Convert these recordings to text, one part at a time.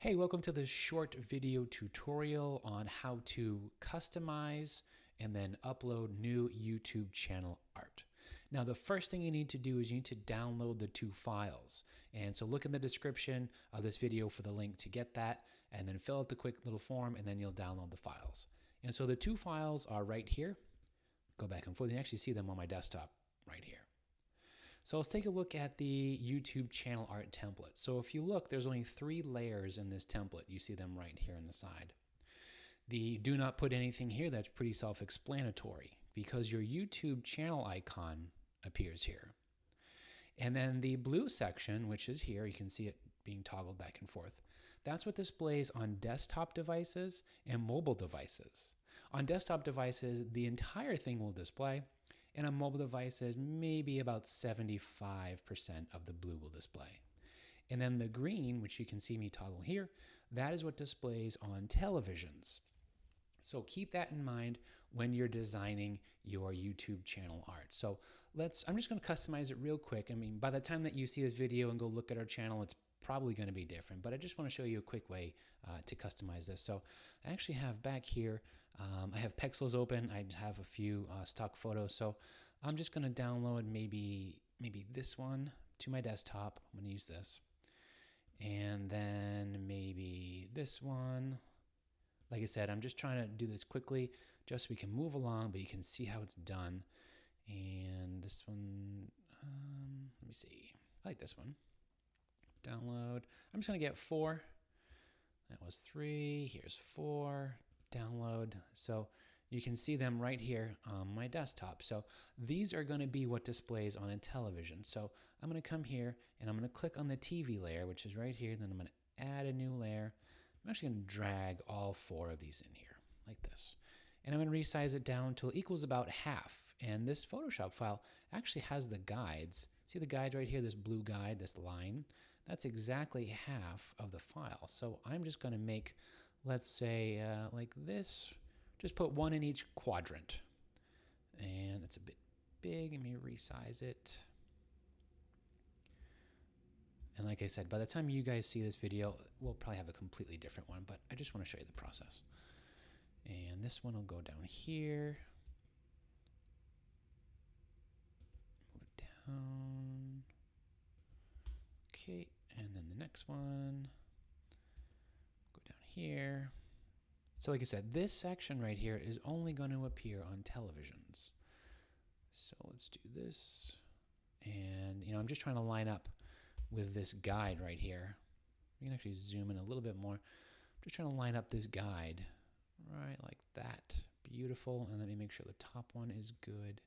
Hey, welcome to this short video tutorial on how to customize and then upload new YouTube channel art. Now, the first thing you need to do is you need to download the two files. And so look in the description of this video for the link to get that, and then fill out the quick little form, and then you'll download the files. And so the two files are right here. Go back and forth. You can actually see them on my desktop right here. So let's take a look at the YouTube channel art template. So if you look, there's only 3 layers in this template. You see them right here on the side. The do not put anything here, that's pretty self-explanatory because your YouTube channel icon appears here. And then the blue section, which is here, you can see it being toggled back and forth. That's what displays on desktop devices and mobile devices. On desktop devices, the entire thing will display. And on mobile devices, maybe about 75% of the blue will display. And then the green, which you can see me toggle here, that is what displays on televisions. So keep that in mind when you're designing your YouTube channel art. So I'm just going to customize it real quick. I mean, by the time that you see this video and go look at our channel, it's probably going to be different, but I just want to show you a quick way to customize this. So I actually have back here, I have Pexels open. I have a few stock photos. So I'm just going to download maybe this one to my desktop. I'm going to use this. And then maybe this one. Like I said, I'm just trying to do this quickly just so we can move along, but you can see how it's done. And this one, let me see. I like this one. Download. I'm just going to get 4. That was 3. Here's 4. Download. So you can see them right here on my desktop. So these are going to be what displays on a television. So I'm going to come here and I'm going to click on the TV layer, which is right here. Then I'm going to add a new layer. I'm actually going to drag all 4 of these in here like this. And I'm going to resize it down till it equals about half. And this Photoshop file actually has the guides. See the guide right here, this blue guide, this line? That's exactly half of the file. So I'm just going to make, let's say, like this. Just put 1 in each quadrant. And it's a bit big. Let me resize it. And like I said, by the time you guys see this video, we'll probably have a completely different one, but I just want to show you the process. And this one will go down here. Move it down. Okay, and then the next one. Go down here. So like I said, this section right here is only going to appear on televisions. So let's do this. And, I'm just trying to line up with this guide right here. We can actually zoom in a little bit more. I'm just trying to line up this guide right like that. Beautiful. And let me make sure the top one is good.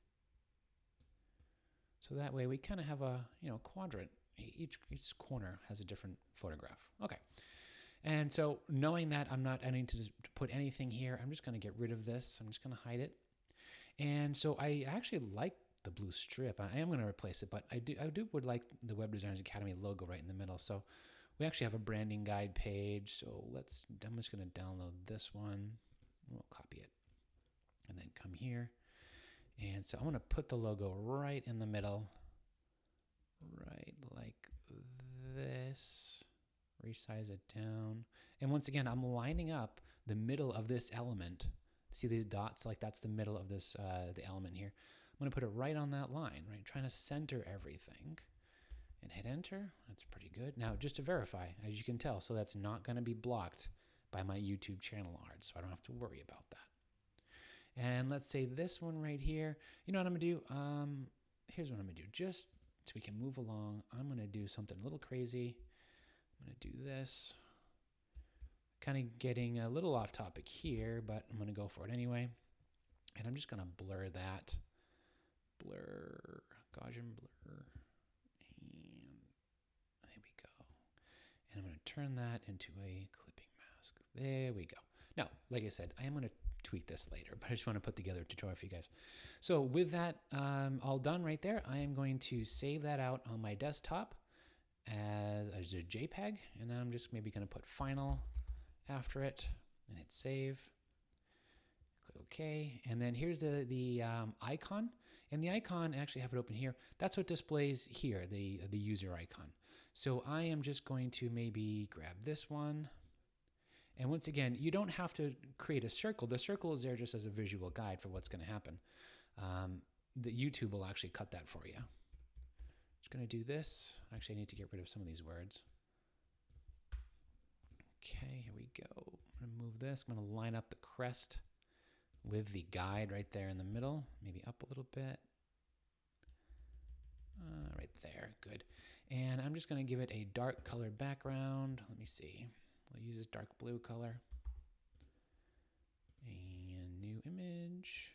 So that way we kind of have a, quadrant. Each corner has a different photograph. Okay. And so knowing that I'm not adding to put anything here, I'm just going to get rid of this. I'm just going to hide it. And so I actually like the blue strip. I am going to replace it, but I would like the Web Designers Academy logo right in the middle. So we actually have a branding guide page. So I'm just going to download this one. We'll copy it and then come here. And so I'm going to put the logo right in the middle, right like this. Resize it down. And once again, I'm lining up the middle of this element. See these dots? Like that's the middle of this, the element here. I'm going to put it right on that line, right? Trying to center everything. And hit enter. That's pretty good. Now, just to verify, as you can tell, so that's not going to be blocked by my YouTube channel art, so I don't have to worry about that. And let's say this one right here. You know what I'm going to do? Here's what I'm going to do. Just so we can move along, I'm going to do something a little crazy. I'm going to do this. Kind of getting a little off topic here, but I'm going to go for it anyway. And I'm just going to blur that. Blur, Gaussian blur. And there we go. And I'm going to turn that into a clipping mask. There we go. Now, like I said, I am going to tweak this later, but I just want to put together a tutorial for you guys. So with that all done right there, I am going to save that out on my desktop as a JPEG, and I'm just maybe going to put final after it and hit save. Click OK, and then here's the icon, and the icon, actually have it open here. That's what displays here, the user icon. So I am just going to maybe grab this one, And once again, you don't have to create a circle. The circle is there just as a visual guide for what's going to happen. The YouTube will actually cut that for you. Just going to do this. Actually, I need to get rid of some of these words. Okay, here we go. I'm going to move this. I'm going to line up the crest with the guide right there in the middle. Maybe up a little bit. Right there, good. And I'm just going to give it a dark colored background. Let me see. We'll use this dark blue color. And new image.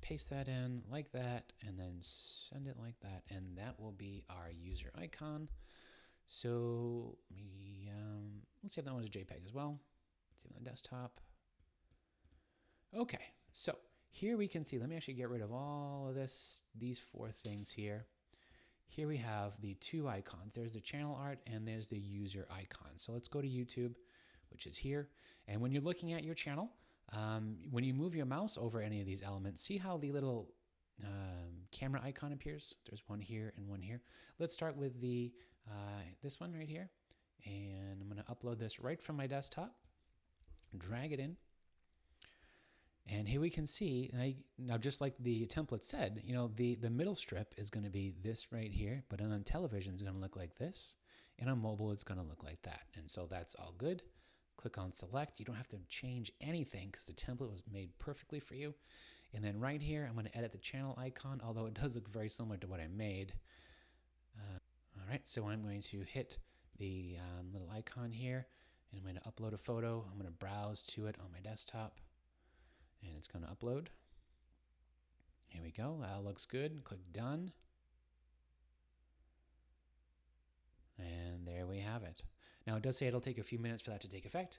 Paste that in like that, and then send it like that, and that will be our user icon. So let's save that one as a JPEG as well. Save it on the desktop. Okay, so here we can see, let me actually get rid of all of these 4 things here. Here we have the 2 icons. There's the channel art and there's the user icon. So let's go to YouTube, which is here. And when you're looking at your channel, when you move your mouse over any of these elements, see how the little camera icon appears? There's one here and one here. Let's start with the this one right here. And I'm going to upload this right from my desktop, drag it in. And here we can see, now just like the template said, you know, the middle strip is going to be this right here, but on television it's going to look like this, and on mobile it's going to look like that. And so that's all good. Click on select. You don't have to change anything because the template was made perfectly for you. And then right here, I'm going to edit the channel icon, although it does look very similar to what I made. All right, so I'm going to hit the little icon here, and I'm going to upload a photo. I'm going to browse to it on my desktop. And it's going to upload. Here we go. That looks good. Click done. And there we have it. Now it does say it'll take a few minutes for that to take effect,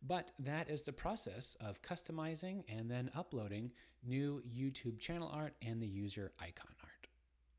but that is the process of customizing and then uploading new YouTube channel art and the user icon art.